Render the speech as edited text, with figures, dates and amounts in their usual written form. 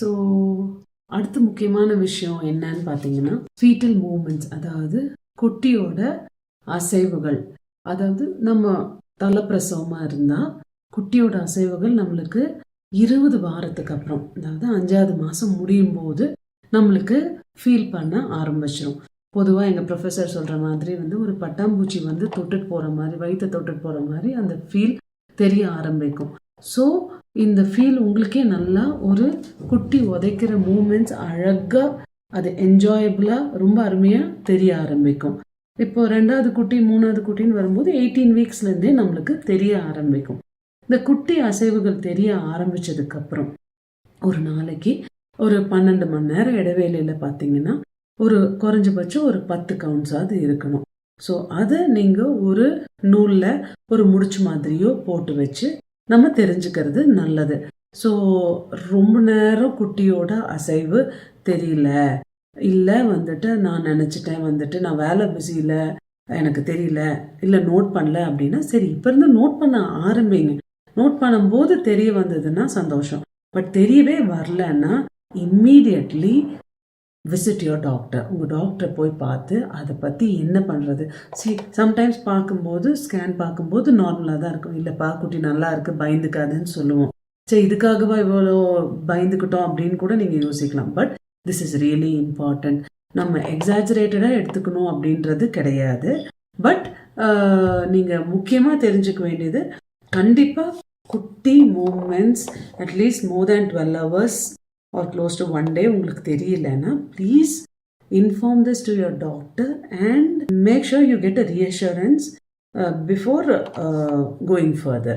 So அடுத்த முக்கியமான விஷயம் என்னன்னு பார்த்தீங்கன்னா ஃபீட்டல் மூமெண்ட்ஸ், அதாவது குட்டியோட அசைவுகள். அதாவது நம்ம தலைப்பிரசவமாக இருந்தால் குட்டியோட அசைவுகள் நம்மளுக்கு 20 வாரத்துக்கு அப்புறம், அதாவது 5வது மாதம் முடியும் போது நம்மளுக்கு ஃபீல் பண்ண ஆரம்பிச்சிடும். பொதுவாக எங்கள் ப்ரொஃபஸர் சொல்கிற மாதிரி ஒரு பட்டாம்பூச்சி தொட்டுட்டு போகிற மாதிரி, வயிற்றை தொட்டுட்டு போகிற மாதிரி அந்த ஃபீல் தெரிய ஆரம்பிக்கும். ஸோ இந்த ஃபீல் உங்களுக்கே நல்லா ஒரு குட்டி உதைக்கிற மூமெண்ட்ஸ் அழகாக, அது என்ஜாயபிளாக ரொம்ப அருமையாக தெரிய ஆரம்பிக்கும். இப்போ 2வது குட்டி 3வது குட்டின்னு வரும்போது 18 வீக்ஸ்லேருந்தே நம்மளுக்கு தெரிய ஆரம்பிக்கும். இந்த குட்டி அசைவுகள் தெரிய ஆரம்பித்ததுக்கப்புறம் ஒரு நாளைக்கு ஒரு 12 மணி நேரம் இடைவேளையில் பார்த்தீங்கன்னா ஒரு குறைஞ்சபட்சம் ஒரு 10 கவுண்ட்ஸாவது இருக்கணும். ஸோ அதை நீங்கள் ஒரு நூலில் ஒரு முடிச்சு மாதிரியோ போட்டு வச்சு நம்ம தெரிஞ்சுக்கிறது நல்லது. ஸோ ரொம்ப நேரம் குட்டியோட அசைவு தெரியல, இல்லை நான் நினச்சிட்டேன் நான் வேலை பிஸியில் எனக்கு தெரியல, இல்லை நோட் பண்ணல அப்படின்னா சரி, இப்போ இருந்து நோட் பண்ண ஆரம்பிங்க. நோட் பண்ணும்போது தெரிய வந்ததுன்னா சந்தோஷம். பட் தெரியவே வரலன்னா இம்மீடியட்லி விசிட் யுவர் டாக்டர். உங்கள் டாக்டரை போய் பார்த்து அதை பற்றி என்ன பண்ணுறது. சம்டைம்ஸ் பார்க்கும்போது ஸ்கேன் பார்க்கும்போது நார்மலாக தான் இருக்கும். இல்லைப்பா குட்டி நல்லா இருக்குது, பயந்துக்காதுன்னு சொல்லுவோம். சரி, இதுக்காகவா இவ்வளோ பயந்துக்கிட்டோம் அப்படின்னு கூட நீங்கள் யோசிக்கலாம். But this is really important. நம்ம எக்ஸாஜரேட்டடாக எடுத்துக்கணும் அப்படின்றது கிடையாது. பட் நீங்கள் முக்கியமாக தெரிஞ்சுக்க வேண்டியது, கண்டிப்பாக குட்டி moments at least more than 12 hours or close to 1 day உங்களுக்கு தெரியலன்னா please inform this to your doctor and make sure you get a reassurance before going further.